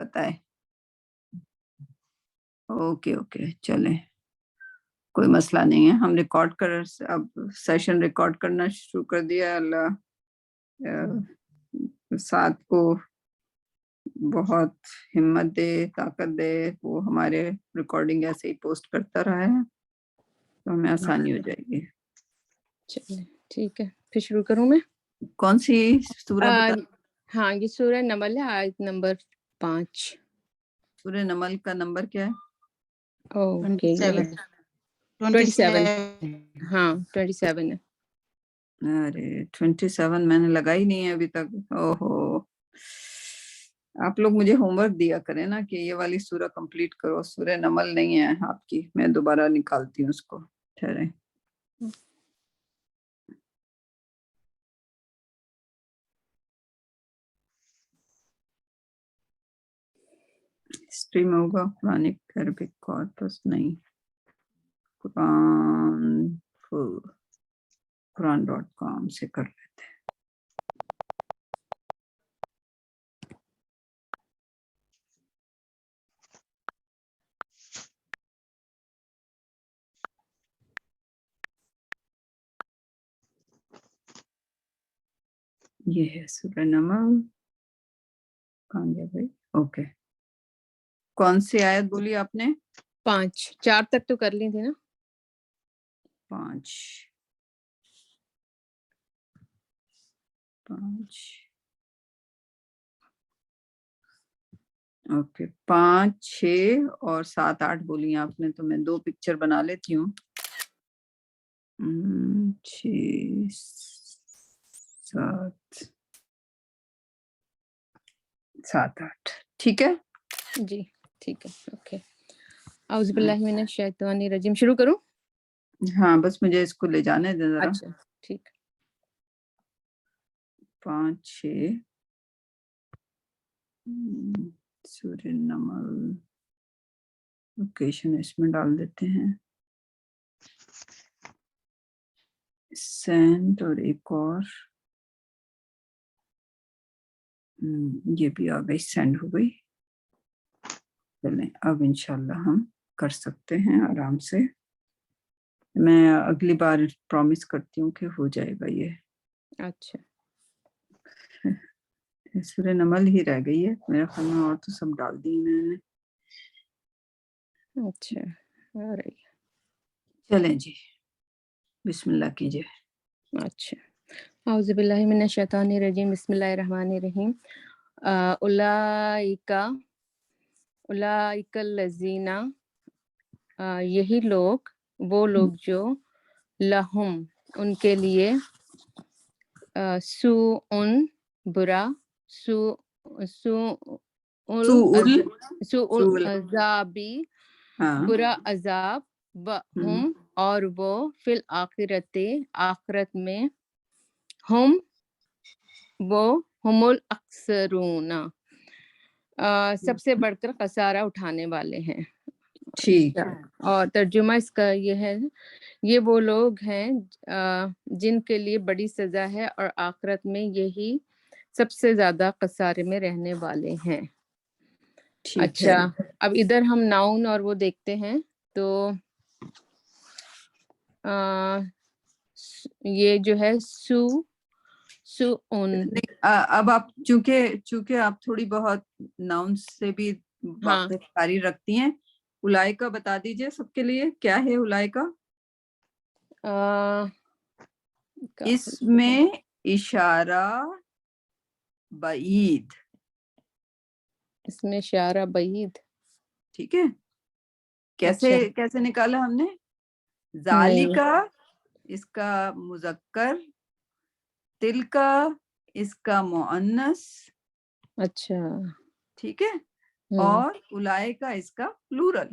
پتا ہے. Okay okay چلیں کوئی مسئلہ نہیں ہے. ہم ریکارڈ اب سیشن ریکارڈ کرنا شروع کر دیا. اللہ ساتھ کو بہت ہمت دے طاقت دے. وہ ہمارے ریکارڈنگ ایسے ہی پوسٹ کرتا رہا ہے تو ہمیں آسانی ہو جائے گی. چلیں ٹھیک ہے پھر شروع کروں میں. کون سی سورہ بتا؟ ہاں یہ سورہ نمل ہے آیت نمبر 5. سورہ نمل کا نمبر کیا ہے؟ اوکے 27. ہاں 27 ہے. ارے 27 میں نے لگا ہی نہیں ہے ابھی تک. اوہو آپ لوگ مجھے ہوم ورک دیا کریں نا کہ یہ والی سورہ کمپلیٹ کرو. سورہ نمل نہیں ہے آپ کی، میں دوبارہ نکالتی ہوں اس کو. ٹھہرے ہسٹری میں ہوگا قرآنک عربک کارپس نہیں. قرآن.com سے کر لیتے ہیں. یہ ہے سورہ نمل. کہاں گیا بھائی؟ اوکے کون سی آیت بولی آپ نے؟ 4 تک تو کر لی تھی نا. 5 اوکے 5 6 اور 7 8 بولی آپ نے تو میں 2 پکچر بنا لیتی ہوں. 6 7 8 ٹھیک ہے جی ٹھیک ہے اوکے. اعوذ باللہ من الشیطان الرجیم. شروع کروں؟ ہاں بس مجھے اس کو لے جانے دیں ذرا. اچھا ٹھیک. 5 6 سورہ نمل لوکیشن اس میں ڈال دیتے ہیں. سینڈ اور ایک اور یہ بھی آ گئی سینڈ ہو گئی. چلیں اب انشاءاللہ ہم کر سکتے ہیں آرام سے. میں اگلی بار پرومس کرتی ہوں کہ ہو جائے گا یہ. اچھا سورہ نمل ہی رہ گئی ہے میرے خیال میں، اور تو سب ڈال دی میں نے. اچھا آ رہی ہے. چلیں جی بسم اللہ کیجیے. اچھا اعوذ باللہ من الشیطان الرجیم بسم اللہ الرحمن الرحیم. اولئک الذین یہی لوگ وہ لوگ جو لہم ان کے لیے سوء برا سوء العذابی برا عذاب ہم اور وہ فی الآخرت آخرت میں ہم وہ ہم الاخسرون سب سے بڑھ کر خسارہ اٹھانے والے ہیں. ٹھیک ہے. اور ترجمہ اس کا یہ ہے یہ وہ لوگ ہیں جن کے لیے بڑی سزا ہے اور آخرت میں یہی سب سے زیادہ خسارے میں رہنے والے ہیں. اچھا اب ادھر ہم ناؤن اور وہ دیکھتے ہیں تو یہ جو ہے اب آپ چونکہ آپ تھوڑی بہت ناؤن سے بھی واقفی رکھتی ہیں. اولائکا بتا دیجئے سب کے لیے کیا ہے اولائکا؟ اس میں اشارہ بعید. اس میں اشارہ بعید ٹھیک ہے. کیسے نکالا ہم نے؟ ذالکا اس کا مذکر، تلکا اس کا مؤنث. اچھا ٹھیک ہے. اور اولائکا اس کا پلورل.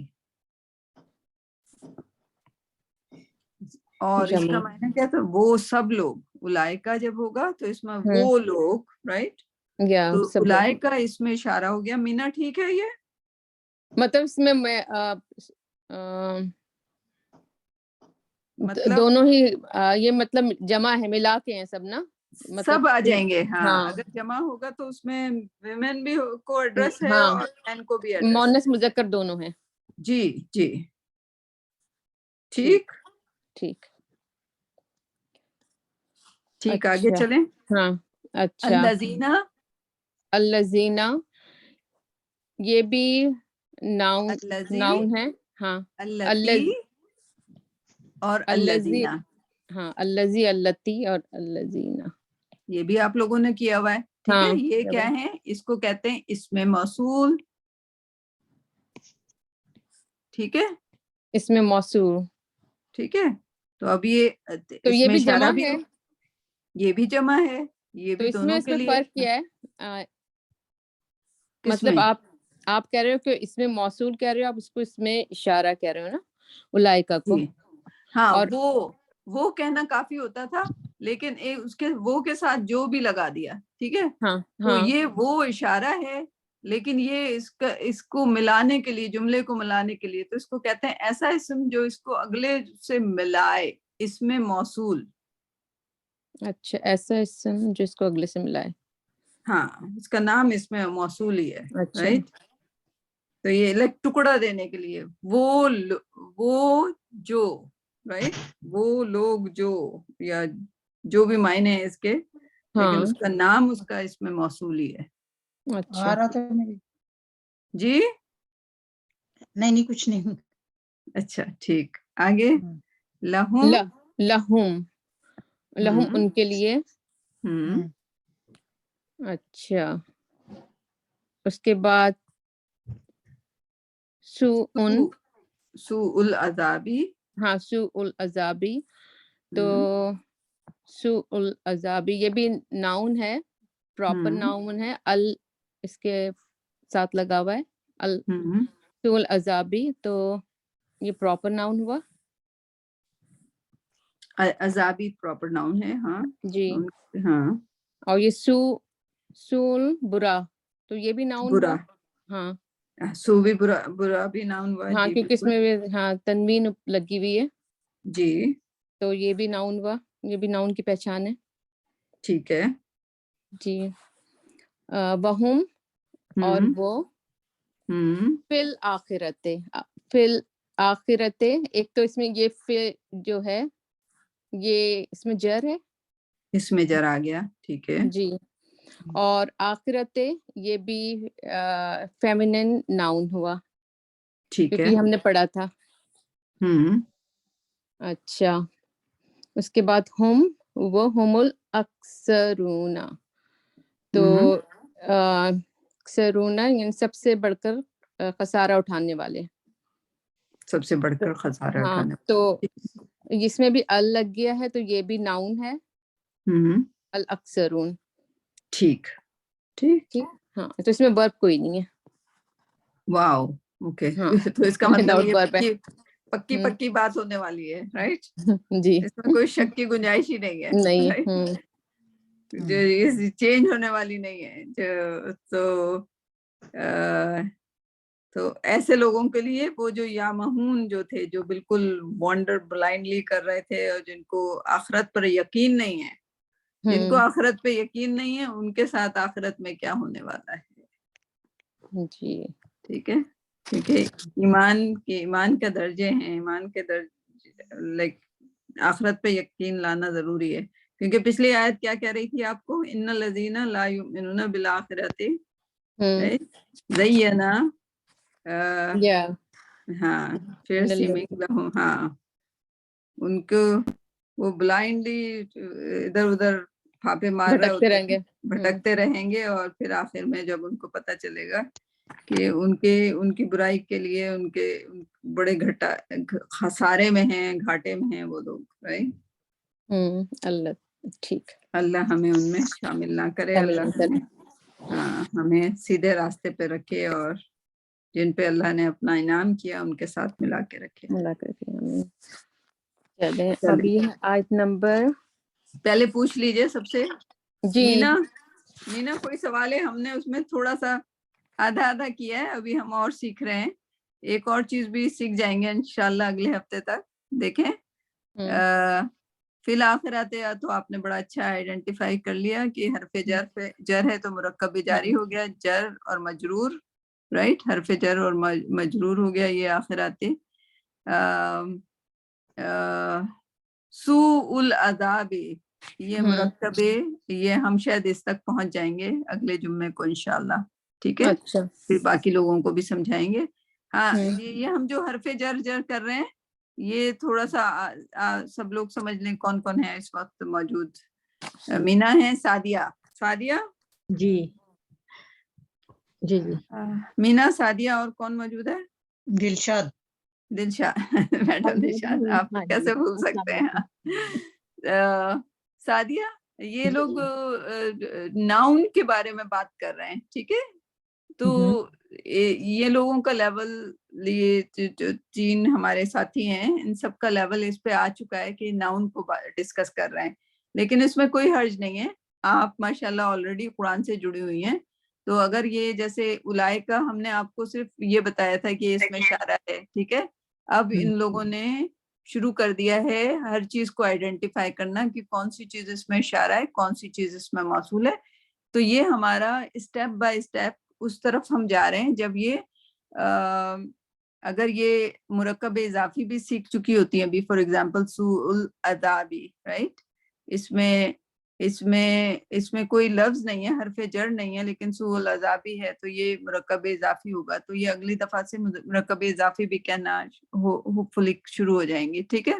اور اس کا معنی کیا تھا؟ وہ سب لوگ. اولائکا جب ہوگا تو اس میں وہ لوگ رائٹ. تو اولائکا اس میں اشارہ ہو گیا. مینا ٹھیک ہے یہ مطلب اس میں دونوں ہی یہ مطلب جمع ہے ملا کے ہیں سب نا. سب آ جائیں گے. ہاں ہاں اگر جمع ہوگا تو اس میں ویمن بھی کو ایڈریس ہے ہاں اور مین کو بھی ایڈریس. مونس مذکر دونوں ہیں. جی جی ٹھیک ٹھیک. ٹھیک آگے اچھا چلیں. ہاں اچھا. الذین الذین یہ بھی ناؤن الذی ناؤن ہے. ہاں اللتی اور الذی. الذین ہاں الذی اللتی اور الذین. یہ بھی آپ لوگوں نے کیا ہوا ہے. ٹھیک ہے. ہاں یہ کیا ہے؟ اس کو کہتے ہیں اسم موصول. ٹھیک ہے. اس میں موصول. ٹھیک ہے. تو اب یہ تو اس یہ میں بھی اشارہ جمع بھی ہے. یہ بھی جمع ہے. یہ تو بھی اس میں دونوں اس کے میں لیے. فرق کیا ہے؟ کس مطلب میں؟ آپ کہہ رہے ہو کہ اس میں موصول کہہ رہے ہو، آپ اس کو اس میں اشارہ کہہ رہے ہو نا، اولائکا کو. جی ہاں اور وہ کہنا کافی ہوتا تھا، لیکن اس کے وہ کے ساتھ جو بھی لگا دیا. ٹھیک ہے. ہاں تو ہاں یہ وہ اشارہ ہے، لیکن یہ اس کو ملانے کے لیے، جملے کو ملانے کے لیے، تو اس کو کہتے ہیں ایسا اسم جو اس کو اگلے سے ملائے. اس میں موصول. اچھا ایسا اسم جو اس کو اگلے سے ملائے. ہاں اس کا نام اس میں موصول ہی ہے. اچھا رائٹ. تو یہ ٹکڑا دینے کے لیے وہ جو رائٹ، وہ لوگ جو، یا جو بھی معنی ہے اس کے، لیکن ہاں اس کا نام اس کا اس میں موصول ہی ہے. اچھا جی نہیں کچھ نہیں. اچھا ٹھیک. آگے لہم. لہم لہم ہم ان کے لیے. ہم اچھا اس کے بعد سوء العذابی. ہاں سوء العذابی. تو ہم سوء العذابی یہ بھی ناؤن ہے، پراپر ہم ناؤن ہے. اس کے ساتھ لگا ہوا ہے ہم سوء العذابی، تو یہ پراپر ناؤن ہوا. عذابی پراپر ناؤن ہے. ہاں جی. ہاں اور یہ سول برا، تو یہ بھی ناؤن برا. ہوا. ہاں سو بھی برا بھی ناؤن ہوا. ہاں جی کیونکہ اس بالکل. میں ہاں تنوین لگی ہوئی ہے، جی تو یہ بھی ناؤن ہوا. یہ بھی ناؤن کی پہچان ہے. ٹھیک ہے. جی. وہم اور ہم وہ ہم فی الآخرت. فی الآخرت ایک تو اس میں یہ فی جو ہے یہ اس میں جر ہے. اس میں جر آ گیا. ٹھیک ہے. جی. اور آخرت یہ بھی فیمینن ناؤن ہوا، ٹھیک ہے. کیونکہ ہم نے پڑھا تھا. ہم اچھا اس کے بعد وہ ہم الاکثرون. تو ہم اکثرون یعنی سب سے بڑھ کر خسارہ اٹھانے والے. سب سے بڑھ کر خسارہ ہاں اٹھانے. تو اس میں بھی ال لگ گیا ہے، تو یہ بھی ناؤن ہے ہم الاکثرون. ٹھیک ٹھیک. ٹھیک. ہاں تو اس میں ورب کوئی نہیں ہے. واو اوکے. ہاں تو اس کا مطلب وداؤٹ یہ ورب ہے. پکی بات ہونے والی ہے. رائٹ. جی اس میں کوئی شک کی گنجائش ہی نہیں ہے. نہیں. رائٹ. جو یہ چینج ہونے والی نہیں ہے. تو ایسے لوگوں کے لیے وہ جو یامہون جو تھے، جو بالکل وانڈر بلائنڈلی کر رہے تھے، اور جن کو آخرت پر یقین نہیں ہے، جن کو آخرت پہ یقین نہیں ہے، ان کے ساتھ آخرت میں کیا ہونے والا ہے. جی ٹھیک ہے. کیونکہ ایمان کے درجے ہیں. ایمان کے درجے لائک آخرت پہ یقین لانا ضروری ہے. کیونکہ پچھلی آیت کیا کہہ رہی تھی آپ کو؟ ان الذین لا یؤمنون بالآخرۃ زینا ہاں پھر سیمنگ لہم. ہاں ان کو وہ بلائنڈلی ادھر ادھر پھاپے مار رہے بھٹکتے ہوتے رہیں ہیں، گے. بھٹکتے رہیں گے، اور پھر آخر میں جب ان کو پتہ چلے گا کہ ان کی برائی کے لیے ان کے بڑے خسارے میں ہیں، گھاٹے میں ہیں وہ لوگ. اللہ ٹھیک. اللہ ہمیں ان میں شامل نہ کرے. اللہ ہمیں سیدھے راستے پہ رکھے، اور جن پہ اللہ نے اپنا انعام کیا ان کے ساتھ ملا کے رکھے. چلیں چلیں ابھی آیت نمبر پہلے پوچھ لیجئے سب سے. جی مینا کوئی سوال ہے؟ ہم نے اس میں تھوڑا سا آدھا کیا ہے، ابھی ہم اور سیکھ رہے ہیں. ایک اور چیز بھی سیکھ جائیں گے انشاءاللہ اگلے ہفتے تک. دیکھیں فی الآخرات تو آپ نے بڑا اچھا آئیڈینٹیفائی کر لیا کہ حرف جر ہے تو مرکب بھی جاری ہو گیا، جر اور مجرور، رائٹ، حرف جر اور مجرور ہو گیا یہ آخرات. سوء العذاب یہ مرکب، یہ ہم شاید اس تک پہنچ جائیں گے اگلے جمعے کو انشاءاللہ، ٹھیک ہے، اچھا پھر باقی لوگوں کو بھی سمجھائیں گے. ہاں یہ ہم جو حرف جر کر رہے ہیں یہ تھوڑا سا سب لوگ سمجھ لیں کون کون ہے اس وقت موجود. مینا ہے، سعدیہ جی جی جی مینا، سعدیہ، اور کون موجود ہے؟ دلشاد. دلشاد میڈم دلشاد، آپ کیسے بھول سکتے ہیں. سعدیہ، یہ لوگ ناؤن کے بارے میں بات کر رہے ہیں، ٹھیک ہے، تو یہ لوگوں کا لیول، یہ جو 3 ہمارے ساتھی ہیں ان سب کا لیول اس پہ آ چکا ہے کہ ناؤن کو ڈسکس کر رہے ہیں، لیکن اس میں کوئی حرج نہیں ہے. آپ ماشاءاللہ آلریڈی قرآن سے جڑی ہوئی ہیں، تو اگر یہ جیسے اولائکہ ہم نے آپ کو صرف یہ بتایا تھا کہ اس میں اشارہ ہے، ٹھیک ہے، اب ان لوگوں نے شروع کر دیا ہے ہر چیز کو آئیڈینٹیفائی کرنا کہ کون سی چیز اس میں اشارہ ہے، کون سی چیز اس میں موصول ہے. تو یہ ہمارا اسٹیپ بائی اسٹیپ اس طرف ہم جا رہے ہیں. جب یہ اگر یہ مرکب اضافی بھی سیکھ چکی ہوتی ہیں ابھی، فار ایگزامپل سوء العذابی، رائٹ، اس میں کوئی لفظ نہیں ہے، حرف جر نہیں ہے، لیکن سوء العذابی ہے، تو یہ مرکب اضافی ہوگا. تو یہ اگلی دفعہ سے مرکب اضافی بھی کہنا ہوپ فلی شروع ہو جائیں گے، ٹھیک ہے.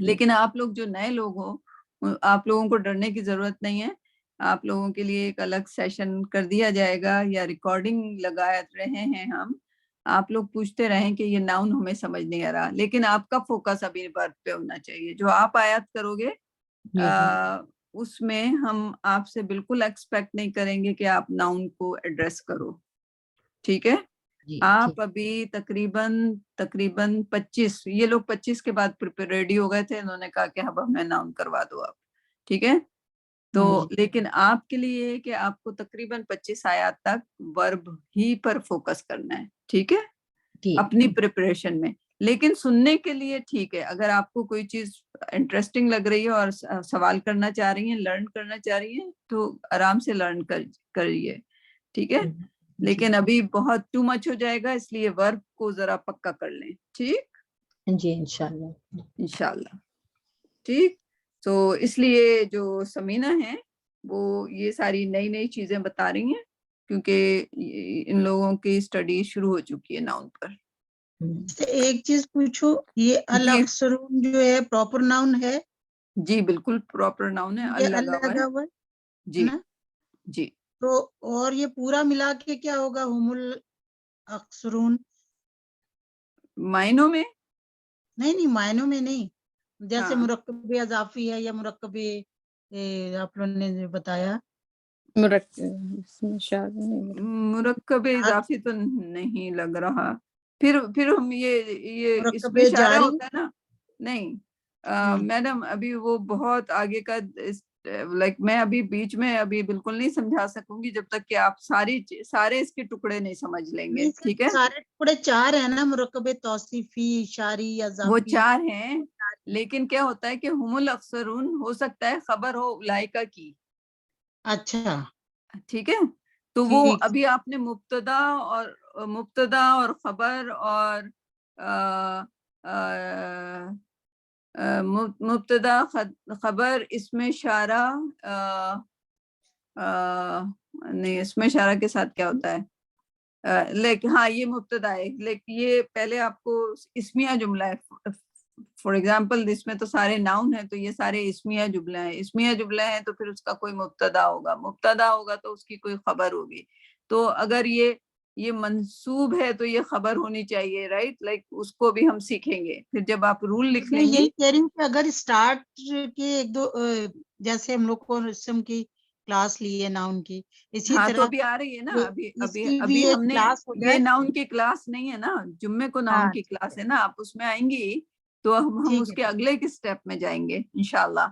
لیکن آپ لوگ جو نئے لوگ ہو، آپ لوگوں کو ڈرنے کی ضرورت نہیں ہے. آپ لوگوں کے لیے ایک الگ سیشن کر دیا جائے گا یا ریکارڈنگ لگا رہے ہیں ہم. آپ لوگ پوچھتے رہیں کہ یہ ناؤن ہمیں سمجھ نہیں آ رہا، لیکن آپ کا فوکس ابھی ورب پہ ہونا چاہیے. جو آپ آیات کرو گے اس میں ہم آپ سے بالکل ایکسپیکٹ نہیں کریں گے کہ آپ ناؤن کو ایڈریس کرو، ٹھیک ہے. آپ ابھی تقریباً 25، یہ لوگ 25 کے بعد ریڈی ہو گئے تھے، انہوں نے کہا کہ اب ہمیں ناؤن کروا دو آپ، ٹھیک ہے. تو لیکن آپ کے لیے کہ آپ کو تقریباً 25 آیات تک ورب ہی پر فوکس کرنا ہے، ٹھیک ہے، اپنی پریپریشن میں. لیکن سننے کے لیے ٹھیک ہے، اگر آپ کو کوئی چیز انٹرسٹنگ لگ رہی ہے اور سوال کرنا چاہ رہی ہیں، لرن کرنا چاہ رہی ہیں، تو آرام سے لرن کریے، ٹھیک ہے. لیکن ابھی بہت ٹو مچ ہو جائے گا، اس لیے ورب کو ذرا پکا کر لیں، ٹھیک. جی انشاءاللہ ٹھیک. تو اس لیے جو سمینہ ہیں وہ یہ ساری نئی چیزیں بتا رہی ہیں، کیونکہ ان لوگوں کی اسٹڈی شروع ہو چکی ہے ناؤن پر. ایک چیز پوچھو، یہ الاکثرون جو ہے پراپر ناؤن ہے؟ جی بالکل پراپر ناؤن ہے، یہ لگا ہوا ہے. جی جی. تو اور یہ پورا ملا کے کیا ہوگا، ہم الاکثرون؟ معنوں میں نہیں معنوں میں نہیں، جیسے مرکب اضافی ہے یا مرکب آپ لوگوں نے بتایا مرکب اضافی تو نہیں لگ رہا. پھر ہم یہ اس میں اشارہ ہوتا ہے نا. نہیں میڈم، ابھی وہ بہت آگے کا، لائک میں ابھی بیچ میں ابھی بالکل نہیں سمجھا سکوں گی جب تک کہ آپ سارے اس کے ٹکڑے نہیں سمجھ لیں گے، ٹھیک ہے. سارے ٹکڑے 4 ہیں نا، مرکب توصیفی، اشاری، اضافی، وہ 4 ہیں، لیکن کیا ہوتا ہے کہ ہم الاکثرون ہو سکتا ہے خبر ہو اولئکہ کی. اچھا ٹھیک ہے. تو وہ ابھی آپ نے مبتدا اور خبر اور مبتدا خبر، اس میں اشارہ نہیں، اس میں اشارہ کے ساتھ کیا ہوتا ہے، لیکن ہاں یہ مبتدا ہے، لیکن یہ پہلے آپ کو اسمیہ جملہ ہے. فار ایگزامپل اس میں تو سارے ناؤن ہیں، تو یہ سارے اسمیہ جملہ ہیں. اسمیہ جملہ ہے تو پھر اس کا کوئی مبتدا ہوگا تو اس کی کوئی خبر ہوگی. تو اگر یہ منصوب ہے تو یہ خبر ہونی چاہیے، رائٹ، لائک اس کو بھی ہم سیکھیں گے پھر جب آپ رول لکھ لیں گے. یہی کہہ رہی ہوں کہ اگر اسٹارٹ کے 1-2 جیسے ہم لوگ کو اسم کی کلاس لی ہے ناؤن کی، اسی ہاں طرح تو ابھی آ رہی ہے نا، ابھی ایک ہم نے کلاس ہو یہ جائے. ناؤن کی کلاس نہیں ہے نا، جمعے کو ناؤن کی کلاس ہے نا، آپ اس میں آئیں گی تو ہم اس کے اگلے کے سٹیپ میں جائیں گے انشاءاللہ،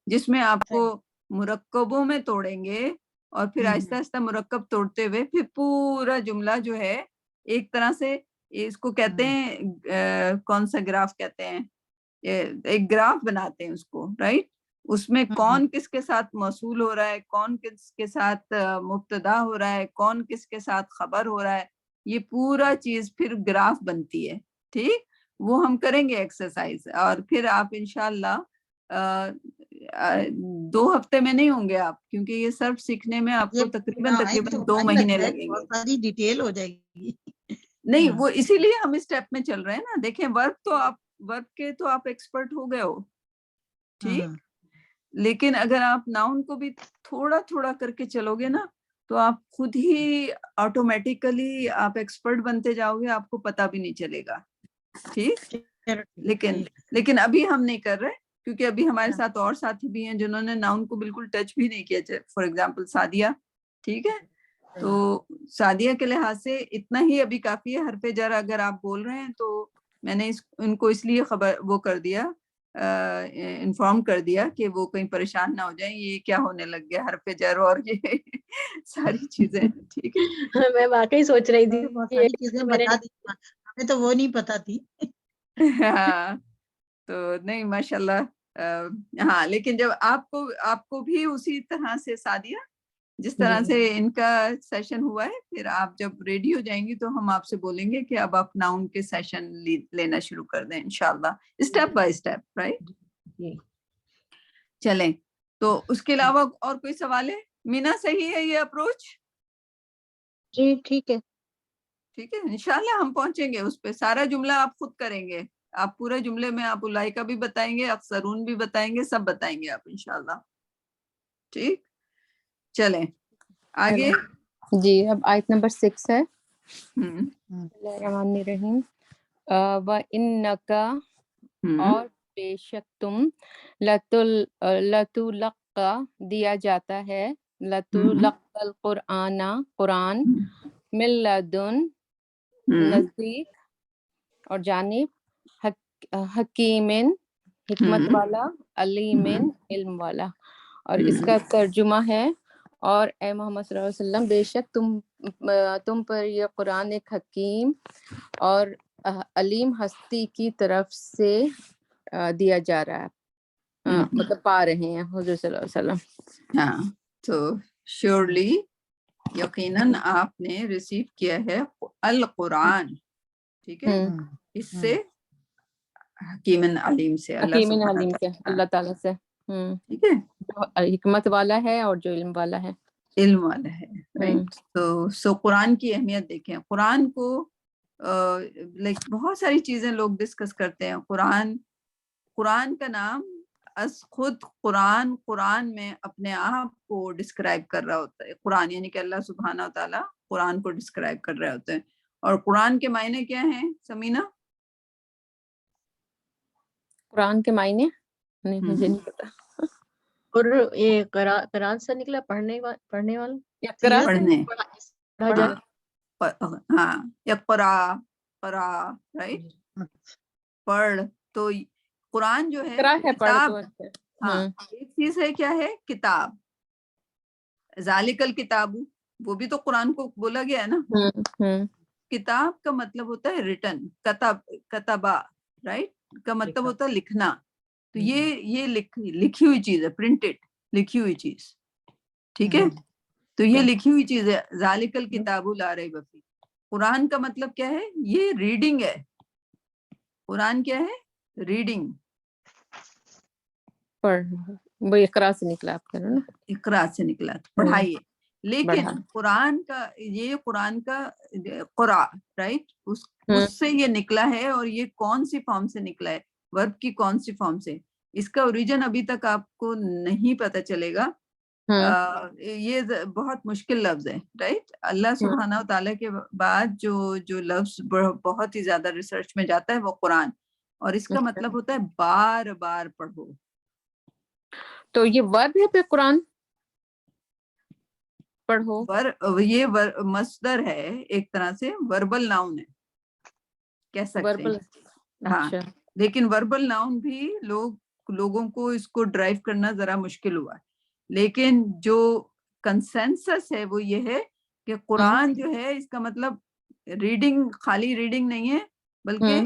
جس میں آپ کو مرکبوں میں توڑیں گے اور پھر آہستہ آہستہ مرکب توڑتے ہوئے پھر پورا جملہ جو ہے ایک طرح سے اس کو کہتے ہیں کون سا گراف کہتے ہیں، ایک گراف بناتے ہیں اس کو, رائٹ, اس میں کون کس کے ساتھ موصول ہو رہا ہے, کون کس کے ساتھ مبتدا ہو رہا ہے, کون کس کے ساتھ خبر ہو رہا ہے, یہ پورا چیز پھر گراف بنتی ہے. ٹھیک, وہ ہم کریں گے ایکسرسائز, اور پھر آپ انشاءاللہ 2 ہفتے میں نہیں ہوں گے آپ, کیونکہ یہ سب سیکھنے میں آپ کو تقریباً 2 مہینے لگیں گے. بہت ساری ڈیٹیل ہو جائے گی. نہیں, وہ اسی لیے ہم اسٹیپ میں چل رہے ہیں نا. دیکھیں ورب کے تو آپ ایکسپرٹ ہو گئے ہو, ٹھیک, لیکن اگر آپ ناؤن کو بھی تھوڑا تھوڑا کر کے چلو گے نا, تو آپ خود ہی آٹومیٹیکلی آپ ایکسپرٹ بنتے جاؤ گے, آپ کو پتہ بھی نہیں چلے گا. ٹھیک, لیکن ابھی ہم نہیں کر رہے, کیونکہ ابھی ہمارے ساتھ اور ساتھی بھی ہیں جنہوں نے ناؤن کو بالکل ٹچ بھی نہیں کیا. فار ایگزامپل سعدیہ, ٹھیک ہے, تو سعدیہ کے لحاظ سے اتنا ہی ابھی کافی ہے. حرف جر اگر آپ بول رہے ہیں تو میں نے ان کو اس لیے وہ کر دیا, انفارم کر دیا کہ وہ کہیں پریشان نہ ہو جائیں, یہ کیا ہونے لگ گیا حرف جر اور یہ ساری چیزیں. ٹھیک ہے, میں واقعی سوچ رہی تھی بہت ساری چیزیں بتا دی, ہمیں تو وہ نہیں پتا تھی. ہاں, تو نہیں ماشاءاللہ. ہاں, لیکن جب آپ کو بھی اسی طرح سے سعدیہ جس طرح سے ان کا سیشن ہوا ہے, پھر آپ جب ریڈی ہو جائیں گی تو ہم آپ سے بولیں گے کہ اب آپ ناؤن کے سیشن لینا شروع کر دیں انشاءاللہ, اسٹیپ بائی اسٹیپ, رائٹ. چلیں, تو اس کے علاوہ اور کوئی سوال ہے؟ مینا, صحیح ہے یہ اپروچ؟ جی ٹھیک ہے. ٹھیک ہے, انشاءاللہ ہم پہنچیں گے اس پہ. سارا جملہ آپ خود کریں گے, آپ پورے جملے میں آپ اولئک بھی بتائیں گے, اکثرون بھی بتائیں گے, سب بتائیں گے آپ انشاءاللہ. ٹھیک, چلیں آگے. جی, اب آیت نمبر 6 ہے. بسم اللہ الرحمن الرحیم. وَإِنَّكَ, اور بے شک تم, لَتُلَقَّى دیا جاتا ہے, لَتُلَقَّى الْقُرْآنَ قرآن, مِن لَدُن نزدیک اور جانب, حکیمن حکمت والا, علیمن علم والا. اور اس کا ترجمہ ہے, اور اے محمد صلی اللہ علیہ وسلم, بے شک تم پر یہ قرآن ایک حکیم اور علیم ہستی کی طرف سے دیا جا رہا ہے, مطلب پا رہے ہیں حضور صلی اللہ علیہ وسلم. ہاں, تو شیورلی یقیناً آپ نے ریسیو کیا ہے القرآن, ٹھیک ہے, اس سے حکیم علیم سے, اللہ حکیم سبحانہ علیم سے, وتعالی, اللہ تعالیٰ سے, ٹھیک ہے, جو حکمت والا ہے اور جو علم والا ہے, علم والا ہے, رائٹ. تو قرآن کی اہمیت دیکھیں. قرآن کو بہت ساری چیزیں لوگ ڈسکس کرتے ہیں. قرآن کا نام از خود قرآن میں اپنے آپ کو ڈسکرائب کر رہا ہوتا ہے. قرآن یعنی کہ اللہ سبحانہ و تعالیٰ قرآن کو ڈسکرائب کر رہے ہوتے ہیں. اور قرآن کے معنی کیا ہیں سمینہ؟ قرآن کے معنی نہیں, مجھے نہیں پتا. اور یہ قرآن سے نکلا پڑھنے والا, اقرا, پڑھنے, پڑھا جائے. ہاں, اقرا, رائٹ, پڑھ. تو قرآن جو ہے اقرا ہے, پڑھ کتاب. تو ہاں, ایک چیز ہے کیا ہے کتاب, ذالک الکتاب, وہ بھی تو قرآن کو بولا گیا ہے نا. کتاب کا مطلب ہوتا ہے ریٹن, کتبہ, رائٹ, کا مطلب ہوتا ہے لکھنا. تو یہ لکھی ہوئی چیز ہے, پرنٹڈ لکھی ہوئی چیز, ٹھیک ہے. تو یہ لکھی ہوئی چیز ہے, ذالک الکتاب لا ریب فیہ. قرآن کا مطلب کیا ہے, یہ ریڈنگ ہے. قرآن کیا ہے, ریڈنگ, پڑھ, وہ اقرا سے نکلا آپ کا نا, اقرا سے نکلا, پڑھائیے. لیکن قرآن کا قرآ, رائٹ, اس سے یہ نکلا ہے. اور یہ کون سی فارم سے نکلا ہے, ورب کی کون سی فارم سے, اس کا اوریجن ابھی تک آپ کو نہیں پتہ چلے گا. یہ بہت مشکل لفظ ہے, رائٹ. اللہ سبحانہ و تعالیٰ کے بعد جو لفظ بہت ہی زیادہ ریسرچ میں جاتا ہے وہ قرآن, اور اس کا مطلب ہوتا ہے بار بار پڑھو. تو یہ ورب ہے پہ قرآن پڑھو, یہ مصدر ہے, ایک طرح سے وربل ناؤن ہے کہہ سکتے ہیں. ہاں, لیکن وربل ناؤن بھی لوگوں کو اس کو ڈرائیو کرنا ذرا مشکل ہوا. لیکن جو کنسنسس ہے وہ یہ ہے کہ قرآن جو ہے اس کا مطلب ریڈنگ, خالی ریڈنگ نہیں ہے, بلکہ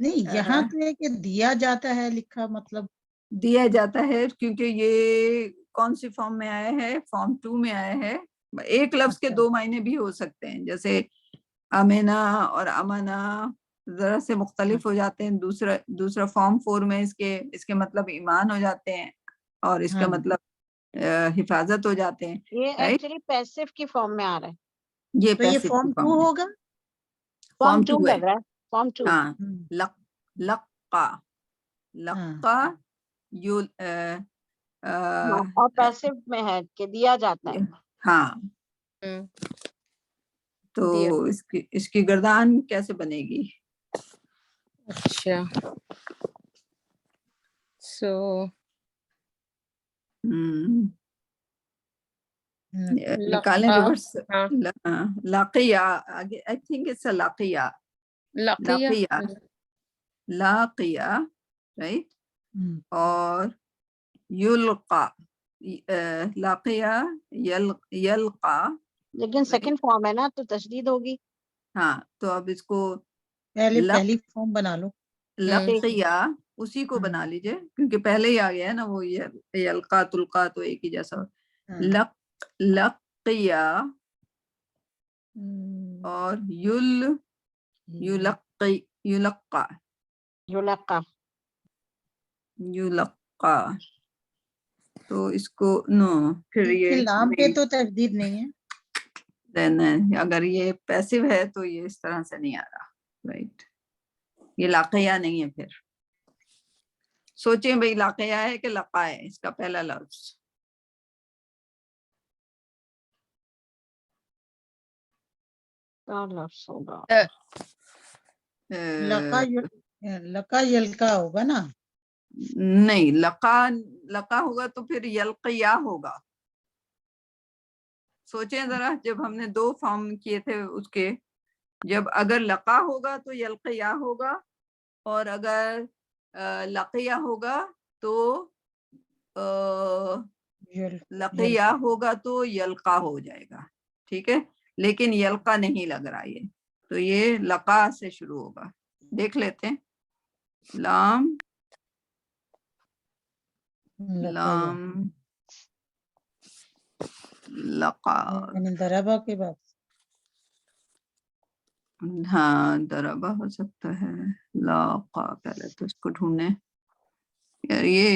نہیں یہاں تو ہے کہ دیا جاتا ہے لکھا مطلب دیا جاتا ہے کیونکہ یہ کون سی فارم میں آیا ہے؟ فارم 2 میں آیا ہے. ایک لفظ کے 2 معنی بھی ہو سکتے ہیں، جیسے امنا اور امنا ذرا سے مختلف ہو جاتے ہیں. دوسرا فارم 4 میں اس کے مطلب ایمان ہو جاتے ہیں اور اس کا مطلب حفاظت ہو جاتے ہیں. یہ ایکچولی پیسو کی فارم میں آ رہا ہے. یہ تو یہ پیسو فارم 2 ہوگا. فارم 2 ہے. لگ رہا ہے. فارم 2. ہاں لقا لقا اور پیسو میں ہے کہ دیا جاتا ہے. ہاں. ہم، تو دیا. اس کی گردان کیسے بنے گی؟ اچھا سو نکالیں ریورس. ہاں لاقیہ I think it's a لاقیہ. لقیہ. لاقیہ رائٹ. اور یلقا لاقیہ یلقا. لیکن سیکنڈ فارم ہے نا تو تشدید ہوگی. ہاں تو اب اس کو پہلی فارم بنا لو. لقیہ اسی کو بنا لیجئے کیونکہ پہلے ہی آ گیا ہے نا وہ یلقا تلقا تو ایک ہی جیسا. لقیہ اور یلقی یلقا یلقا. تو اس کو نو پھر یہ لام پہ تو تردید نہیں ہے. اگر یہ پیسو ہے تو یہ اس طرح سے نہیں آ رہا. رائٹ یہ لاقیہ نہیں ہے. پھر سوچیں بھئی لاقیہ ہے کہ لقا ہے اس کا پہلا لفظ. لکا یلکا ہوگا نا. نہیں لقا ہوگا تو پھر یلقیا ہوگا. سوچیں ذرا جب ہم نے 2 فارم کیے تھے اس کے، جب اگر لقا ہوگا تو یلقیا ہوگا اور اگر لقیہ ہوگا تو لقیہ ہوگا تو یلقا ہو جائے گا. ٹھیک ہے لیکن یلقا نہیں لگ رہا یہ، تو یہ لقا سے شروع ہوگا. دیکھ لیتے ہیں. لام لام لقا. دربا کے بعد ہاں دربا ہو سکتا ہے. لاقا پہلے تو اس کو ڈھونڈنے. یار یہ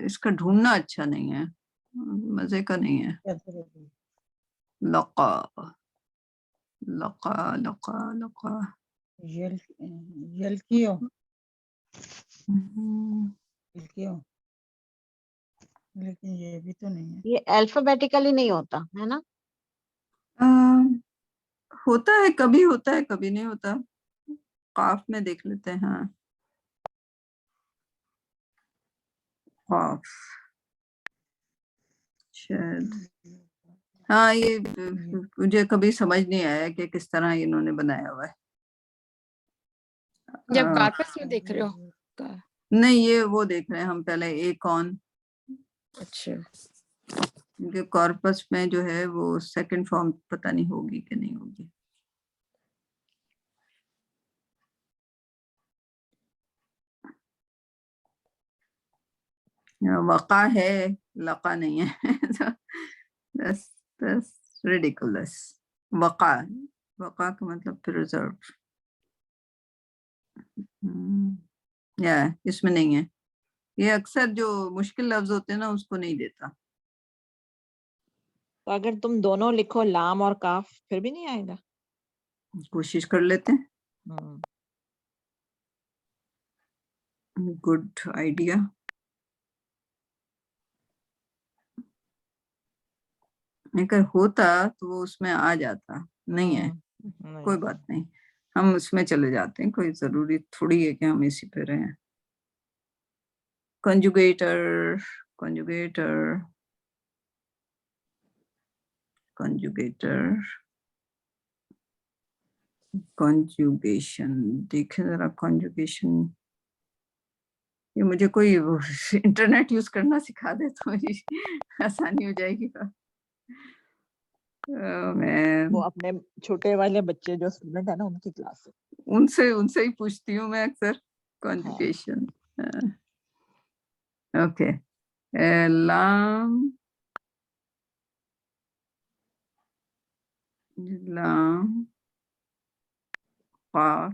اس کا ڈھونڈنا اچھا نہیں ہے، مزے کا نہیں ہے. لقا لقا لقا لقا یلکیو لیکن یہ بھی تو نہیں ہے. یہ الفابیٹیکلی نہیں ہوتا ہے نا. ہوتا ہے کبھی ہوتا ہے کبھی نہیں ہوتا. قاف میں دیکھ لیتے ہیں. ہاں قاف شاید. ہاں یہ مجھے کبھی سمجھ نہیں آیا کہ کس طرح انہوں نے بنایا ہوا ہے. جب کارپس میں دیکھ رہے ہو. نہیں یہ وہ دیکھ رہے ہیں ہم پہلے ایک آن. اچھا کیونکہ کارپس میں جو ہے وہ سیکنڈ فارم پتہ نہیں ہوگی کہ نہیں ہوگی. وقع ہے لقا نہیں ہے. that's ridiculous. وقع کا مطلب پریزرو. یا اس میں نہیں ہے. یہ اکثر جو مشکل لفظ ہوتے ہیں نا اس کو نہیں دیتا. تو اگر تم دونوں لکھو لام اور کاف پھر بھی نہیں آئے گا. کوشش کر لیتے ہیں. Good idea. اگر ہوتا تو وہ اس میں آ جاتا. نہیں ہے کوئی بات نہیں، ہم اس میں چلے جاتے ہیں. کوئی ضروری تھوڑی ہے کہ ہم اسی پہ رہیں. کنجوگیٹر کنجوگیٹر کنجوگیٹر کنجوگیشن. دیکھیں ذرا کنجوگیشن. یہ مجھے کوئی انٹرنیٹ یوز کرنا سکھا دے تو مجھے آسانی ہو جائے گی. وہ اپنے چھوٹے والے بچے جو اسٹوڈنٹ ہے نا ان کی کلاس سے ان سے ہی پوچھتی ہوں میں اکثر conjugation. Okay. Lam qaf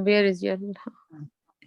where is yal?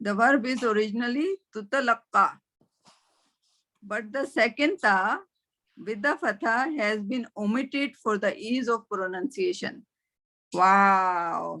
The verb is originally tutalaqqa, but the second ta with the fatha has been omitted for the ease of pronunciation. Wow,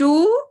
2,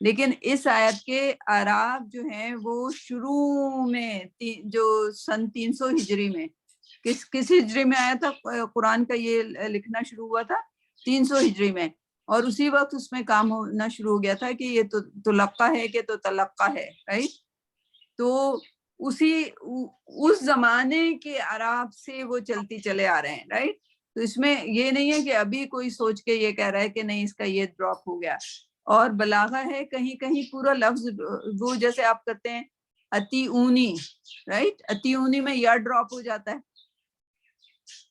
لیکن اس آیت کے اعراب جو ہیں وہ شروع میں جو سن 300 ہجری میں کس ہجری میں آیا تھا قرآن کا یہ لکھنا شروع ہوا تھا 300 ہجری میں، اور اسی وقت اس میں کام ہونا شروع ہو گیا تھا کہ یہ تو تلقہ ہے کہ تو تلقہ ہے، رائٹ؟ تو اس زمانے کے اعراب سے وہ چلتی چلے آ رہے ہیں، رائٹ؟ تو اس میں یہ نہیں ہے کہ ابھی کوئی سوچ کے یہ کہہ رہا ہے کہ نہیں اس کا یہ ڈراپ ہو گیا. اور بلاغہ ہے کہیں کہیں پورا لفظ وہ جیسے آپ کرتے ہیں اتی اونی، رائٹ؟ اتی اونی میں یا ڈراپ ہو جاتا ہے،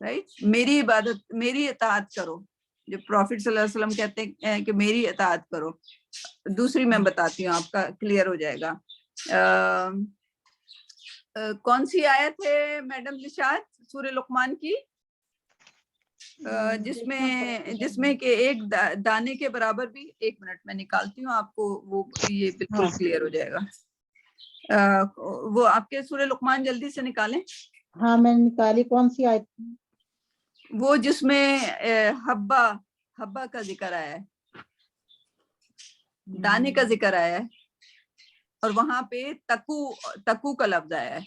رائٹ؟ میری عبادت، میری اطاعت کرو، جو پروفٹ صلی اللہ علیہ وسلم کہتے ہیں کہ میری اطاعت کرو. دوسری میں بتاتی ہوں، آپ کا کلیئر ہو جائے گا. کون سی آیت ہے میڈم نشاد سورہ لقمان کی جس میں کہ ایک دانے کے برابر بھی، ایک منٹ میں نکالتی ہوں آپ کو، وہ یہ بالکل کلیئر ہو جائے گا. وہ آپ کے سورہ لقمان جلدی سے نکالیں. ہاں میں نے نکالی. کون سی آیت؟ وہ جس میں حبہ کا ذکر آیا ہے، دانے کا ذکر آیا ہے، اور وہاں پہ تکو کا لفظ آیا ہے.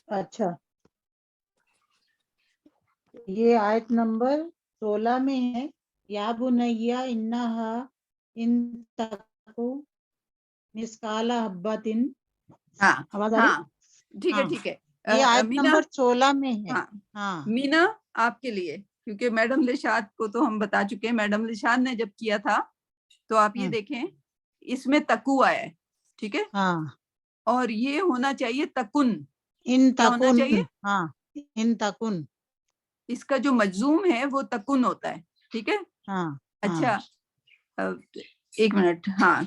اچھا، یہ آیت نمبر 16 میں ہے. یا بنیا انہا ان تکو مسقال حبۃ. ہاں آواز آ رہی؟ ہاں ٹھیک ہے ٹھیک ہے. یہ آیت مینا، نمبر 16 میں ہے. ہاں ہاں مینا آپ کے لیے، کیونکہ میڈم لشاد کو تو ہم بتا چکے ہیں، میڈم لشاد نے جب کیا تھا تو آپ یہ دیکھیں اس میں تکو آیا ہے، ٹھیک ہے، ہاں اور یہ ہونا چاہیے تکن. ان کیا ہونا تکن. چاہیے؟ ہاں ان تکن. اس کا جو مجزوم ہے وہ تکن ہوتا ہے، ٹھیک ہے. ہاں اچھا ایک منٹ. ہاں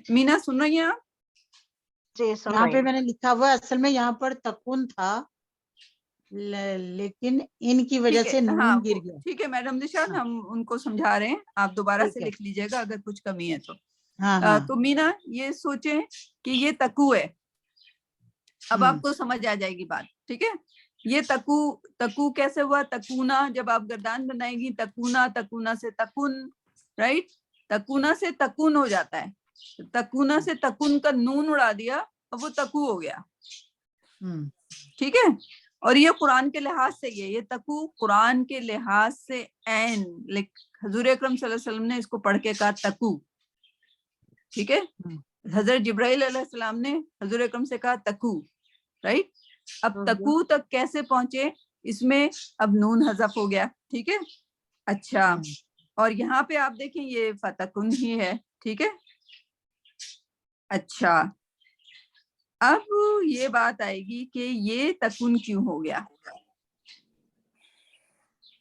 مینا سن رہی ہیں آپ؟ جی سن یہاں رہی پہ ہوں. میں نے لکھا ہوا ہے، اصل میں یہاں پر تکن تھا لیکن ان کی وجہ ٹھیک سے ہے، ہاں نون گر گیا. ٹھیک ہے میڈم نشاد، ہاں ہم ان کو سمجھا رہے ہیں، آپ دوبارہ سے ٹھیک ہے. لکھ لیجیے گا اگر کچھ کمی ہے تو. ہاں ہاں تو مینا یہ سوچیں کہ یہ تکو ہے. اب آپ کو سمجھ آ جائے گی بات، ٹھیک ہے. یہ تکو کیسے ہوا؟ تکونا، جب آپ گردان بنائیں گی تکونا سے تکن، رائٹ؟ تکونا سے تکن ہو جاتا ہے. تکونا سے تکن کا نون اڑا دیا اور وہ تکو ہو گیا، ٹھیک ہے. اور یہ قرآن کے لحاظ سے یہ تکو قرآن کے لحاظ سے عین، حضور اکرم صلی اللہ علیہ وسلم نے اس کو پڑھ کے کہا تکو، ٹھیک ہے. حضرت جبرائیل علیہ السلام نے حضور اکرم سے کہا تکو، رائٹ؟ اب تکو تک کیسے پہنچے؟ اس میں اب نون حذف ہو گیا، ٹھیک ہے. اچھا، اور یہاں پہ آپ دیکھیں یہ فتکن ہی ہے، ٹھیک ہے. اچھا، اب یہ بات آئے گی کہ یہ تکن کیوں ہو گیا،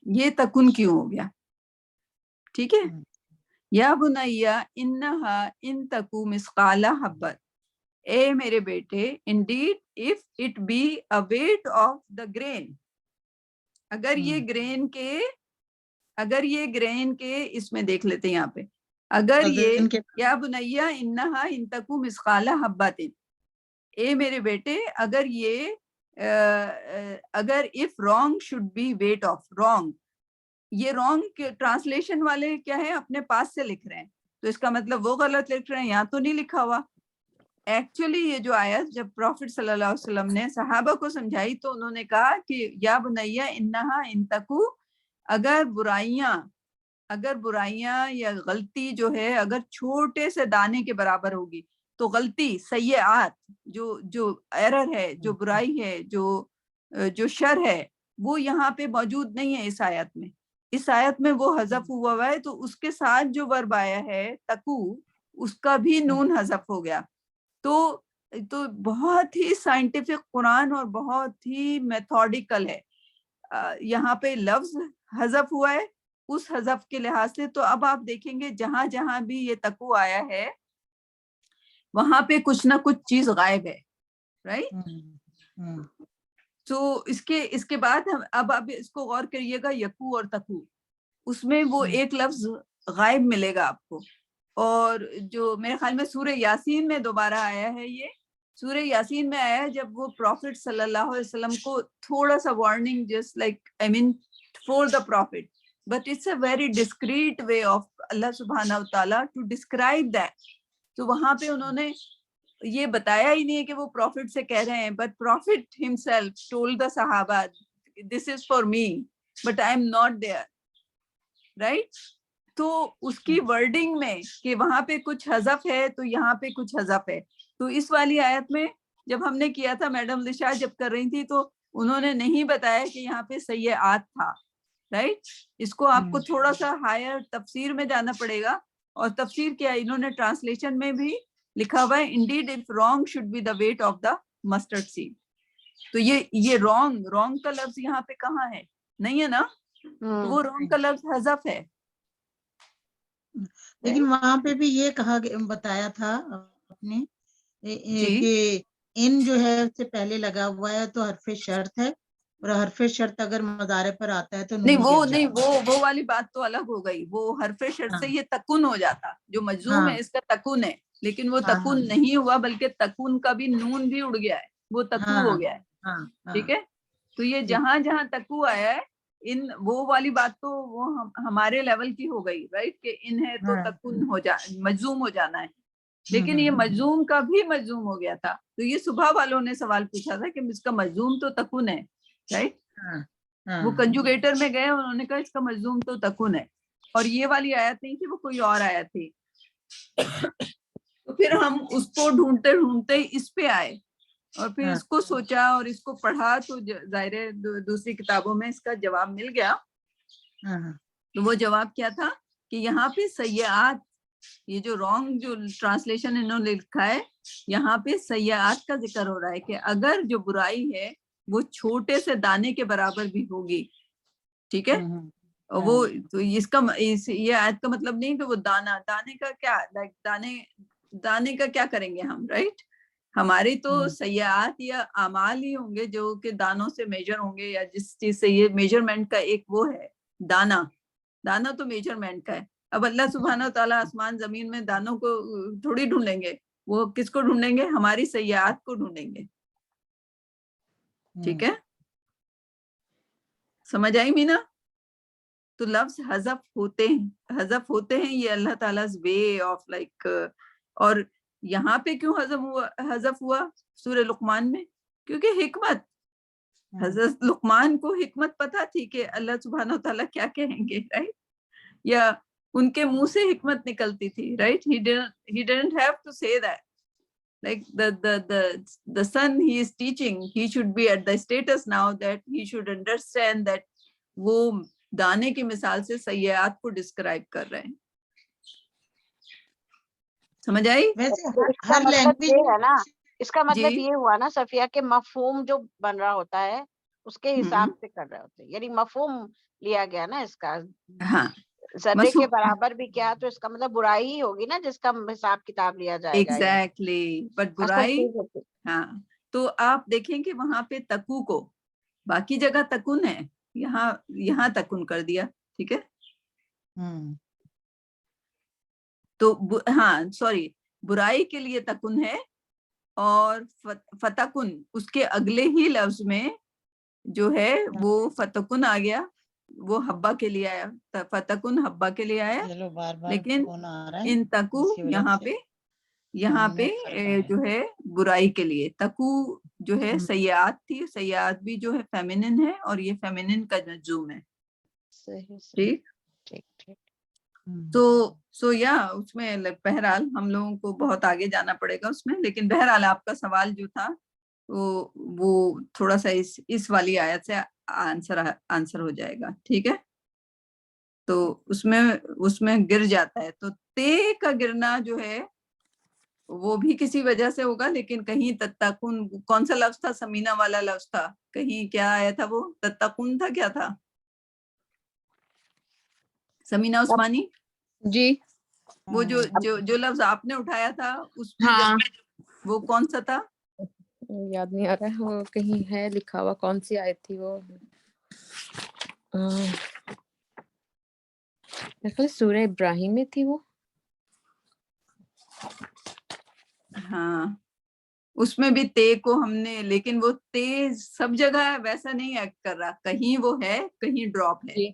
یہ تکن کیوں ہو گیا، ٹھیک ہے. یا بنیا انہا ان تکو مسقال حبۃ، اے میرے بیٹے، indeed if it be a weight of the grain، اگر یہ گرین کے اس میں دیکھ لیتے ہیں یہاں پہ، اگر یہ یا بنیا انہا ان تکو مسقال حبۃ، اے میرے بیٹے اگر if wrong should be weight of wrong، یہ رانگ ٹرانسلیشن والے کیا ہے اپنے پاس سے لکھ رہے ہیں، تو اس کا مطلب وہ غلط لکھ رہے ہیں، یہاں تو نہیں لکھا ہوا. ایکچولی یہ جو آیت جب پروفٹ صلی اللہ علیہ وسلم نے صحابہ کو سمجھائی تو انہوں نے کہا کہ یا بنیا انہا ان تکو، اگر برائیاں یا غلطی جو ہے اگر چھوٹے سے دانے کے برابر ہوگی تو غلطی، سیئات، جو ایرر ہے، جو برائی ہے، جو شر ہے، وہ یہاں پہ موجود نہیں ہے اس آیت میں. اس آیت میں وہ حذف ہوا ہے، تو اس کے ساتھ جو ورب آیا ہے تکو، اس کا بھی نون حذف ہو گیا. تو بہت ہی سائنٹیفک قرآن اور بہت ہی میتھوڈیکل ہے. یہاں پہ لفظ حذف ہوا ہے اس حذف کے لحاظ سے. تو اب آپ دیکھیں گے جہاں جہاں بھی یہ تکو آیا ہے وہاں پہ کچھ نہ کچھ چیز غائب ہے، رائٹ؟ تو اس کے بعد اب اس کو غور کریے گا، یکو اور تکو، اس میں وہ ایک لفظ غائب ملے گا آپ کو. اور جو میرے خیال میں سورہ یاسین میں دوبارہ آیا ہے یہ سورہ یاسین میں آیا جب وہ پروفٹ صلی اللہ علیہ وسلم کو تھوڑا سا warning just like I mean for the prophet, but it's a very discreet way of اللہ سبحانہ وتعالیٰ ٹو ڈسکرائب دیٹ. تو وہاں پہ انہوں نے یہ بتایا ہی نہیں ہے کہ وہ پروفٹ سے کہہ رہے ہیں, but prophet himself told the صحابہ this is for me but I am not there, right. تو اس کی ورڈنگ میں کہ وہاں پہ کچھ حذف ہے تو یہاں پہ کچھ حذف ہے. تو اس والی آیت میں جب ہم نے کیا تھا, میڈم لشا جب کر رہی تھی تو انہوں نے نہیں بتایا کہ یہاں پہ سیئات تھا, رائٹ. اس کو آپ کو تھوڑا سا ہائر تفسیر میں جانا پڑے گا, اور تفسیر کیا انہوں نے ٹرانسلیشن میں بھی لکھا ہوا ہے, indeed if wrong should be the weight of the mustard seed. تو یہ wrong کا لفظ یہاں پہ کہاں ہے, نہیں ہے نا, وہ wrong کا لفظ حذف ہے. لیکن وہاں پہ بھی یہ کہا بتایا تھا آپ نے کہ ان جو ہے اس سے پہلے لگا ہوا ہے تو حرف شرط ہے, اور حرف شرط اگر مضارع پر آتا ہے تو نہیں وہ والی بات تو الگ ہو گئی. وہ حرف شرط سے یہ تکن ہو جاتا, جو مجزوم ہے اس کا تکن ہے, لیکن وہ تکن نہیں ہوا بلکہ تکن کا بھی نون بھی اڑ گیا ہے, وہ تکو ہو گیا ہے. ٹھیک ہے, تو یہ جہاں جہاں تکو آیا ہے ان وہ والی بات تو وہ ہمارے لیول کی ہو گئی, رائٹ, کہ ان ہے تو تکن ہو مجزوم ہو جانا ہے. لیکن یہ مجزوم کا بھی مجزوم ہو گیا تھا. تو یہ صبح والوں نے سوال پوچھا تھا کہ اس کا مجزوم تو تکن ہے, رائٹ. وہ کنجوگیٹر میں گئے, انہوں نے کہا اس کا مجزوم تو تکن ہے, اور یہ والی آیت نہیں تھی, وہ کوئی اور آیت تھی. تو پھر ہم اس کو ڈھونڈتے ڈھونڈتے اس پہ آئے, اور پھر اس کو سوچا اور اس کو پڑھا, تو ظاہر دوسری کتابوں میں اس کا جواب مل گیا. تو وہ جواب کیا تھا کہ یہاں پہ سیئات, یہ جو رانگ جو ٹرانسلیشن انہوں نے لکھا ہے, یہاں پہ سیئات کا ذکر ہو رہا ہے کہ اگر جو برائی ہے وہ چھوٹے سے دانے کے برابر بھی ہوگی, ٹھیک ہے. وہ تو اس کا یہ آیت کا مطلب نہیں کہ وہ دانے کا کیا, دانے کا کیا کریں گے ہم, رائٹ. ہماری تو سیئات یا اعمال ہی ہوں گے جو کہ دانوں سے میجر ہوں گے, یا جس چیز سے یہ میجرمنٹ کا ایک وہ ہے دانا تو میجرمنٹ کا ہے. اب اللہ سبحانہ وتعالیٰ آسمان زمین میں دانوں کو تھوڑی ڈھونڈیں گے, وہ کس کو ڈھونڈیں گے, ہماری سیئات کو ڈھونڈیں گے. ٹھیک ہے, سمجھ آئی مینا. تو لفظ حذف ہوتے ہیں یہ اللہ تعالیٰ وے آف لائک. اور یہاں پہ کیوں حذف ہوا سورہ لقمان میں, کیونکہ حکمت, حضرت لقمان کو حکمت پتہ تھی کہ اللہ سبحانہ وتعالیٰ کیا کہیں گے, رائٹ, یا ان کے منہ سے حکمت نکلتی تھی, right. he didn't have to say that, like the son he is teaching, he should be at the status now that he should understand that وہ دانے کی مثال سے سیئات کو ڈسکرائب کر رہے ہیں. سمجھ آئی؟ ہر لینگویج ہے نا, اس کا مطلب یہ ہوا نا صفیہ کہ مفہوم جو بن رہا ہوتا ہے اس کے حساب سے کر رہے ہوتے ہیں, یعنی مفہوم لیا گیا نا اس کا, ذرے کے برابر بھی کیا, تو اس کا مطلب برائی ہی ہوگی نا جس کا حساب کتاب لیا جائے گا. ایگزیکٹلی, بٹ برائی, ہاں. تو آپ دیکھیں کہ وہاں پہ تکو کو, باقی جگہ تکن ہے, یہاں تکن کر دیا, ٹھیک ہے. تو ہاں سوری, برائی کے لیے تکن ہے, اور فتکن اس کے اگلے ہی لفظ میں جو ہے وہ فتکن آ گیا, وہ حبا کے لیے آیا, فتکن حبا کے لیے آیا, لیکن ان تکو یہاں پہ جو ہے برائی کے لیے. تکو جو ہے سیئات تھی, سیئات بھی جو ہے فیمینن ہے, اور یہ فیمینن کا مجزوم ہے, ٹھیک. تو یا اس میں بہرحال ہم لوگوں کو بہت آگے جانا پڑے گا اس میں, لیکن بہرحال آپ کا سوال جو تھا وہ تھوڑا سا اس والی آیت سے آنسر ہو جائے گا, ٹھیک ہے. تو اس میں گر جاتا ہے, تو تے کا گرنا جو ہے وہ بھی کسی وجہ سے ہوگا, لیکن کہیں تتقن, کون سا لفظ تھا, سمینہ والا لفظ تھا, کہیں کیا آیا تھا, وہ تتقن تھا, کیا تھا سمینہ عثمانی جی, وہ جو لفظ آپ نے اٹھایا تھا اس میں وہ کون سا تھا, یاد نہیں آ رہا ہے, وہ کہیں ہے لکھا ہوا, کون سی آیت تھی وہ, سورہ ابراہیم میں تھی وہ. ہاں اس میں بھی تے کو ہم نے, لیکن وہ تے سب جگہ ویسا نہیں ایکٹ کر رہا, کہیں وہ ہے کہیں ڈراپ ہے. جی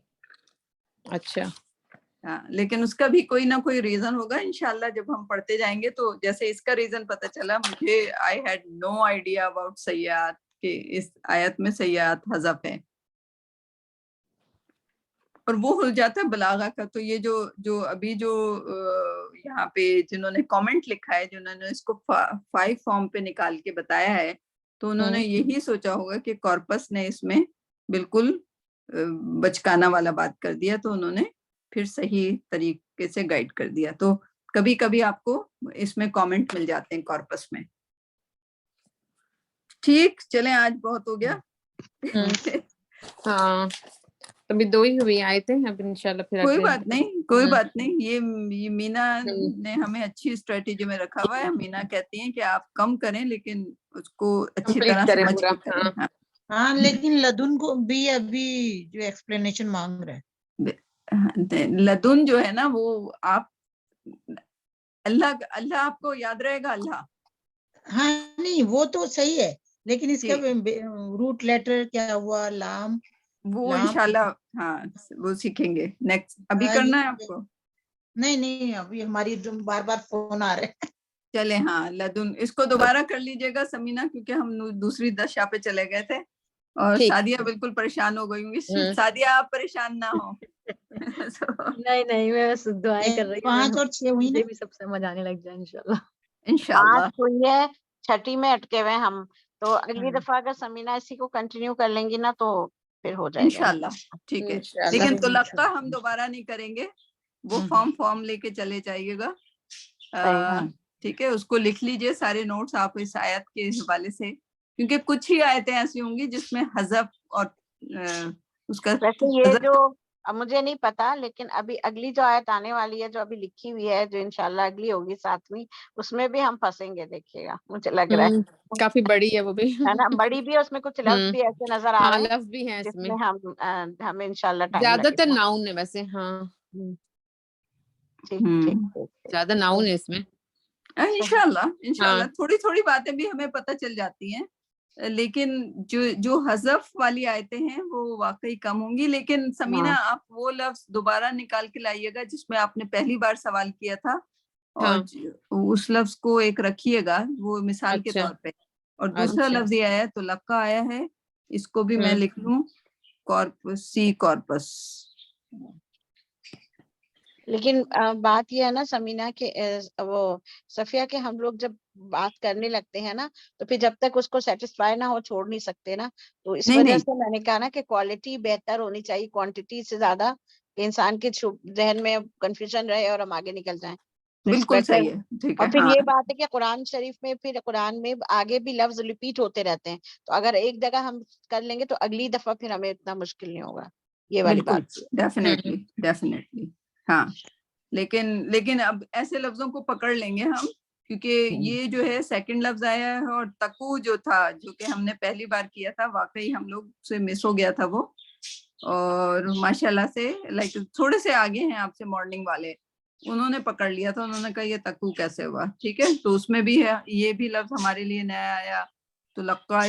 اچھا ہاں, لیکن اس کا بھی کوئی نہ کوئی ریزن ہوگا انشاءاللہ جب ہم پڑھتے جائیں گے. تو جیسے اس کا ریزن پتہ چلا مجھے, I had no idea about سیاحت, کہ اس آیت میں سیاحت حذف ہے, اور وہ ہو جاتا ہے بلاغہ کا. تو یہ جو ابھی جو یہاں پہ جنہوں نے کامنٹ لکھا ہے, جنہوں نے اس کو 5 فارم پہ نکال کے بتایا ہے, تو انہوں نے یہی سوچا ہوگا کہ کارپس نے اس میں بالکل بچکانا والا بات کر دیا, تو انہوں نے پھر صحیح طریقے سے گائیڈ کر دیا. تو کبھی کبھی آپ کو اس میں کامنٹ مل جاتے ہیں کارپس میں. ٹھیک, چلیں آج بہت ہو گیا. ہاں ابھی 2 ہی ہوئی آئے تھے, اب انشاءاللہ پھر کوئی اگلے بات نہیں, کوئی بات نہیں. یہ مینا نے ہمیں اچھی اسٹریٹجی میں رکھا ہوا ہے. مینا کہتی ہیں کہ آپ کم کریں لیکن اس کو اچھی کمپلیٹ طرح کریں سمجھ پورا. کے کریں. ہاں ہاں لیکن لدن کو بھی ابھی جو ایکسپلینیشن مانگ رہے ہیں. لدن جو ہے نا, وہ آپ اللہ آپ کو یاد رہے گا, اللہ. ہاں نہیں وہ تو صحیح ہے, لیکن اس کا جی, روٹ لیٹر کیا ہوا, لام. وہ لام انشاءاللہ ہاں وہ سیکھیں گے نیکسٹ. ابھی کرنا ہے آپ کو؟ نہیں ابھی ہماری بار بار فون آ رہے ہیں. چلے ہاں, لدن اس کو دوبارہ کر لیجئے گا سمینا, کیونکہ ہم دوسری دشا پہ چلے گئے تھے اور سعدیہ بالکل پریشان ہو گئی ہوں. سعدیہ آپ پریشان نہ ہو. نہیں میں بس دعائیں کر رہی ہوں 5 اور 6 ہوئی نا, مجھے بھی سب سمجھ آنے لگ جائے انشاءاللہ. انشاءاللہ 5 ہوئی ہے, 6ٹھی میں اٹکے ہوئے ہم. تو اگلی دفعہ اگر سمینا اسی کو کنٹینیو کر لیں گی نا تو پھر ہو جائے گا. انشاءاللہ ٹھیک ہے. انشاءاللہ. لیکن تلقہ ہم دوبارہ نہیں کریں گے, وہ فارم لے کے چلے جائیے گا. ٹھیک ہے, اس کو لکھ لیجئے سارے نوٹس آپ اس آیت کے حوالے سے, کیونکہ کچھ ہی آیتیں ایسی ہوں گی جس میں حذف اور اس کا ویسے یہ جو مجھے نہیں پتا, لیکن ابھی اگلی جو آیت آنے والی ہے جو ابھی لکھی ہوئی ہے, جو انشاءاللہ اگلی ہوگی 7ویں, اس میں بھی ہم پھنسیں گے, دیکھیے گا, مجھے لگ رہا ہے. کافی بڑی ہے وہ بھی, ہے نا, بڑی بھی ہے, اس میں کچھ لفظ بھی ایسے نظر آ ہاں رہے ہیں لفظ بھی ہیں اس جس میں, میں ہمیں انشاءاللہ ٹائم زیادہ لگے تر گا. ناؤن ہے ویسے. ہاں ٹھیک. زیادہ ناؤن ہے اس میں. انشاءاللہ تھوڑی تھوڑی باتیں بھی ہمیں پتہ چل جاتی ہیں, لیکن جو حذف والی آیتیں ہیں وہ واقعی کم ہوں گی. لیکن سمینا آپ وہ لفظ دوبارہ نکال کے لائیے گا جس میں آپ نے پہلی بار سوال کیا تھا, اور اس لفظ کو ایک رکھیے گا وہ مثال کے طور پہ. اور دوسرا لفظ یہ آیا تو لقا آیا ہے, اس کو بھی میں لکھ لوں کارپس, سی کارپس. لیکن بات یہ ہے نا سمینا کہ وہ صفیہ کے ہم لوگ جب بات کرنے لگتے ہیں نا, تو پھر جب تک اس کو سیٹسفائی نہ ہو چھوڑ نہیں سکتے نا. تو اس وجہ سے میں نے کہا نا کہ کوالٹی بہتر ہونی چاہیے کوانٹٹی سے زیادہ, کہ انسان کے ذہن میں کنفیوژن رہے اور ہم آگے نکل جائیں. بالکل صحیح ہے, ٹھیک ہے. اور پھر یہ بات ہے کہ قرآن شریف میں پھر قرآن میں آگے بھی لفظ ریپیٹ ہوتے رہتے ہیں, تو اگر ایک جگہ ہم کر لیں گے تو اگلی دفعہ پھر ہمیں اتنا مشکل نہیں ہوگا. یہ والی بالکل بات ڈیفینیٹلی ہاں. لیکن اب ایسے لفظوں کو پکڑ لیں گے ہم, کیونکہ یہ جو ہے سیکنڈ لفظ آیا ہے, اور تقو جو تھا جو کہ ہم نے پہلی بار کیا تھا, واقعی ہم لوگ سے مس ہو گیا تھا وہ. اور ماشاءاللہ سے لائک تھوڑے سے آگے ہیں آپ سے مارننگ والے, انہوں نے پکڑ لیا تھا, انہوں نے کہا یہ تقو کیسے ہوا. ٹھیک ہے, تو اس میں بھی ہے یہ بھی لفظ ہمارے لیے نیا آیا. تو لقا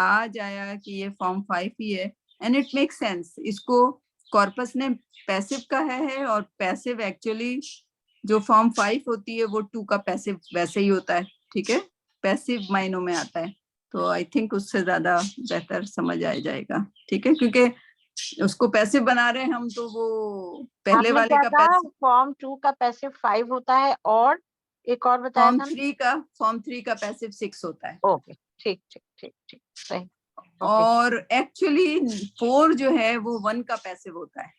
آج آیا کہ یہ فارم 5 ہی ہے, اینڈ اٹ میک سینس. اس کو کارپس نے پیسو کہا ہے, اور پیسو ایکچولی جو فارم 5 ہوتی ہے وہ 2 کا پیسو ویسے ہی ہوتا ہے. ٹھیک ہے, پیسو معنوں میں آتا ہے. تو آئی تھنک اس سے زیادہ بہتر سمجھ آ جائے گا. ٹھیک ہے, کیونکہ اس کو پیسو بنا رہے ہیں ہم, تو وہ پہلے والے کا پیسو فارم 2 کا پیسو 5 ہوتا ہے, اور ایک اور بتایا فارم تھا 3 کا پیسو 6 ہوتا ہے. اوکے ٹھیک صحیح. اور ایکچولی 4 جو ہے وہ 1 کا پیسو ہوتا ہے.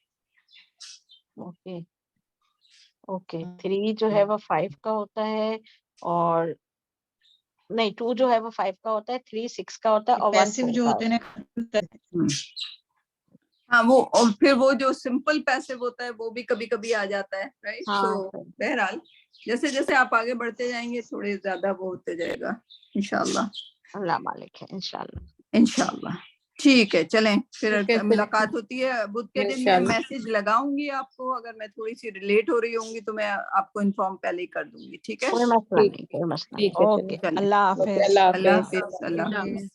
اوکے 3 جو ہے وہ 5 کا ہوتا ہے, اور نہیں 2 جو ہے وہ 5 کا ہوتا ہے, 3 6 کا ہوتا ہے, اور 1 پیسو 4 جو کا ہوتے ہیں نا, ہاں وہ, اور پھر وہ جو سمپل پیسو ہوتا ہے وہ بھی کبھی کبھی آ جاتا ہے. رائٹ, تو بہرحال جیسے جیسے آپ آگے بڑھتے جائیں گے تھوڑے زیادہ وہ ہوتے جائے گا انشاءاللہ. اللہ مالک ہے انشاءاللہ. انشاءاللہ ٹھیک ہے چلیں پھر ٹھیک ہے، پھر ملاقات ہوتی ہے بدھ کے دن. میں انشاءاللہ. میسج لگاؤں گی آپ کو, اگر میں تھوڑی سی لیٹ ہو رہی ہوں گی تو میں آپ کو انفارم پہلے ہی کر دوں گی. ٹھیک ہے, کوئی مسئلہ ٹھیک نہیں, کوئی مسئلہ نہیں. ٹھیک ہے، اوکے, چلیے. اللہ اوکے، حافظ. اللہ اللہ حافظ. حافظ. اللہ حافظ.